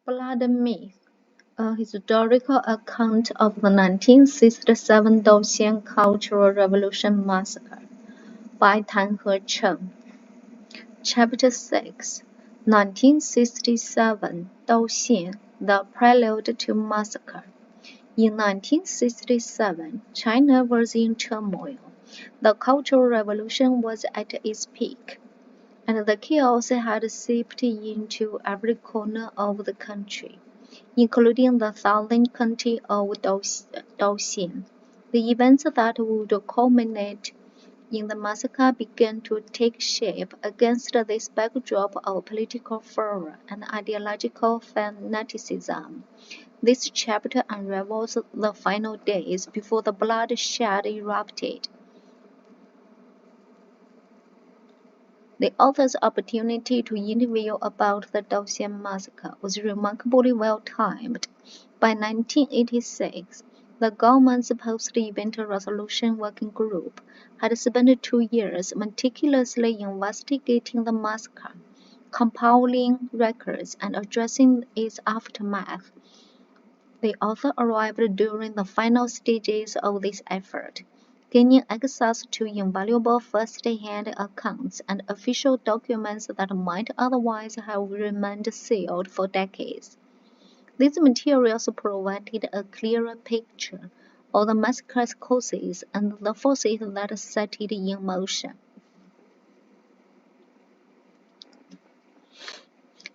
Blood Myth, a historical account of the 1967 Daoxian Cultural Revolution Massacre by Tan He Chen. Chapter 6, 1967 Daoxian, the Prelude to Massacre. In 1967, China was in turmoil. The Cultural Revolution was at its peak, and the chaos had seeped into every corner of the country, including the southern county of Daoxian. The events that would culminate in the massacre began to take shape against this backdrop of political fervor and ideological fanaticism. This chapter unravels the final days before the bloodshed erupted. The author's opportunity to interview about the Daoxian massacre was remarkably well timed. By 1986, the government's post-event resolution working group had spent 2 years meticulously investigating the massacre, compiling records, and addressing its aftermath. The author arrived during the final stages of this effort, gaining access to invaluable first-hand accounts and official documents that might otherwise have remained sealed for decades. These materials provided a clearer picture of the massacre's causes and the forces that set it in motion.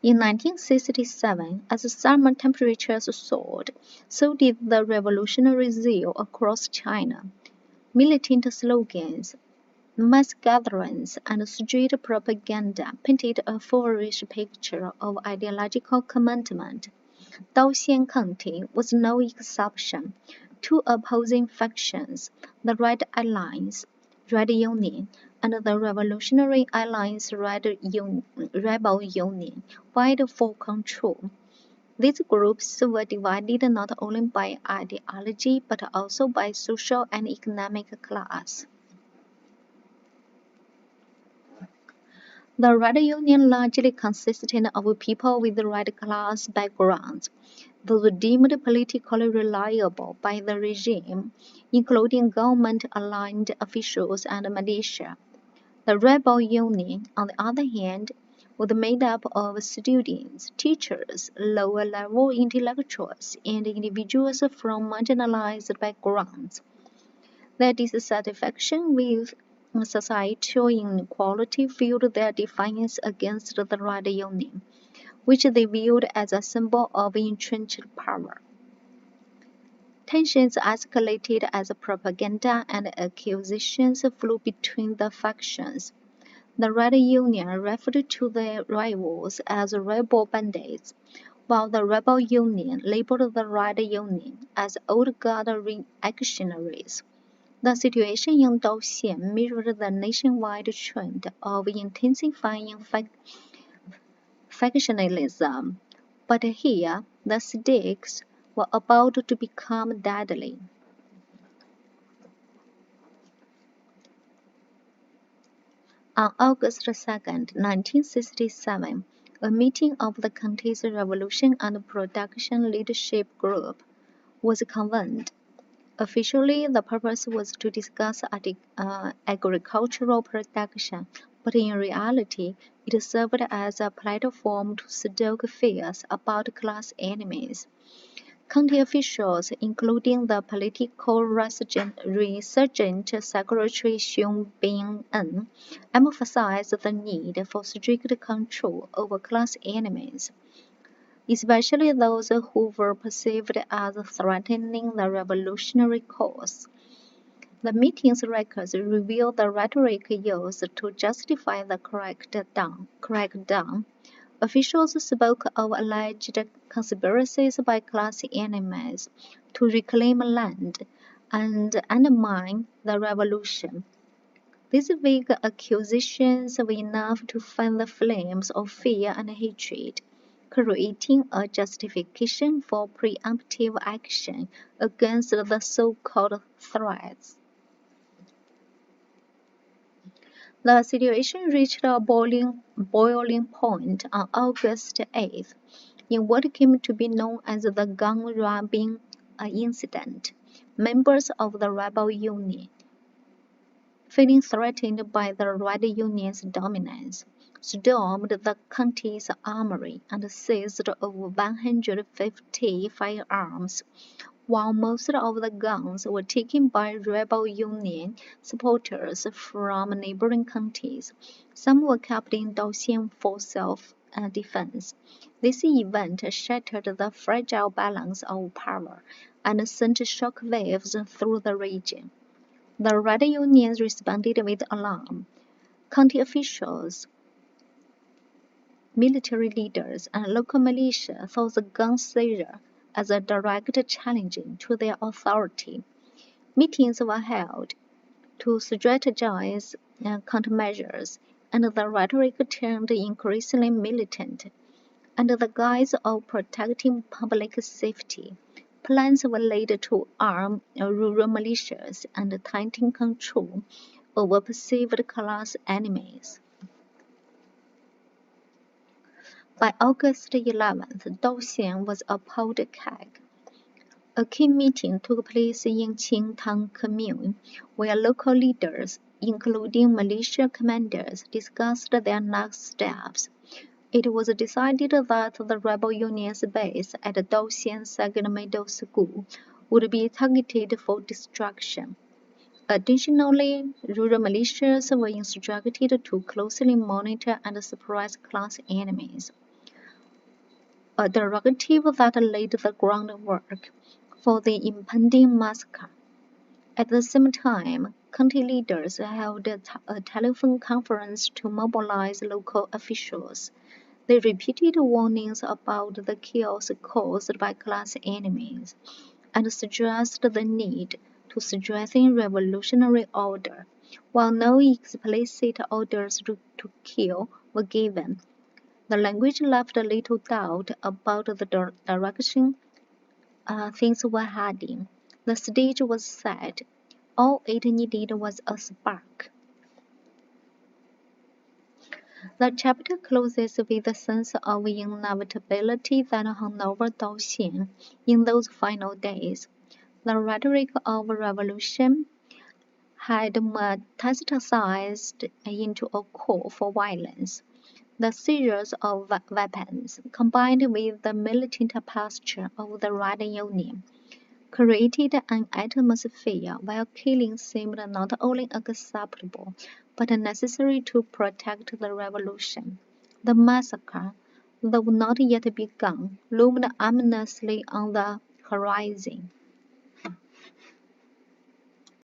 In 1967, as summer temperatures soared, so did the revolutionary zeal across China. Militant slogans, mass gatherings, and street propaganda painted a foolish picture of ideological commitment. Daoxian County was no exception. Two opposing factions, the Red Alliance, Red Union, and the Revolutionary Alliance Rebel Union, vied for control. These groups were divided not only by ideology but also by social and economic class. The Red Union largely consisted of people with red class backgrounds, those deemed politically reliable by the regime, including government-aligned officials and militia. The Rebel Union, on the other hand, was made up of students, teachers, lower-level intellectuals, and individuals from marginalized backgrounds. Their dissatisfaction with societal inequality fueled their defiance against the Red Union, which they viewed as a symbol of entrenched power. Tensions escalated as propaganda and accusations flew between the factions. The Red Union referred to their rivals as rebel bandits, while the Rebel Union labeled the Red Union as old guard reactionaries. The situation in Daoxian mirrored the nationwide trend of intensifying factionalism, but here the stakes were about to become deadly. On August 2, 1967, a meeting of the county's Revolution and Production Leadership Group was convened. Officially, the purpose was to discuss agricultural production, but in reality, it served as a platform to stoke fears about class enemies. County officials, including the political resurgent Secretary Xiong Bin-en, emphasized the need for strict control over class enemies, especially those who were perceived as threatening the revolutionary cause. The meeting's records reveal the rhetoric used to justify the crackdown. Officials spoke of alleged conspiracies by class enemies to reclaim land and undermine the revolution. These vague accusations were enough to fan the flames of fear and hatred, creating a justification for preemptive action against the so-called threats. The situation reached a boiling point on August 8th. In what came to be known as the gun-robbing incident, members of the rebel union, feeling threatened by the Red Union's dominance, stormed the county's armory and seized over 150 firearms. While most of the guns were taken by rebel Union supporters from neighboring counties, some were kept in Daoxian for self-defense. This event shattered the fragile balance of power and sent shock waves through the region. The Red Union responded with alarm. County officials, military leaders, and local militia saw the gun seizure as a direct challenge to their authority. Meetings were held to strategize countermeasures, and the rhetoric turned increasingly militant. Under the guise of protecting public safety, plans were laid to arm rural militias and tighten control over perceived class enemies. By August 11th, Daoxian was a powder keg. A key meeting took place in Qingtang Commune, where local leaders, including militia commanders, discussed their next steps. It was decided that the rebel union's base at Daoxian Second Middle School would be targeted for destruction. Additionally, rural militias were instructed to closely monitor and suppress class enemies, a directive that laid the groundwork for the impending massacre. At the same time, county leaders held a telephone conference to mobilize local officials. They repeated warnings about the chaos caused by class enemies and stressed the need to strengthen revolutionary order. While no explicit orders to kill were given, the language left little doubt about the direction things were heading. The stage was set. All it needed was a spark. The chapter closes with a sense of inevitability that hung over Daoxian in those final days. The rhetoric of revolution had metastasized into a call for violence. The seizures of weapons, combined with the militant posture of the Red Union, created an atmosphere where killing seemed not only acceptable, but necessary to protect the revolution. The massacre, though not yet begun, loomed ominously on the horizon.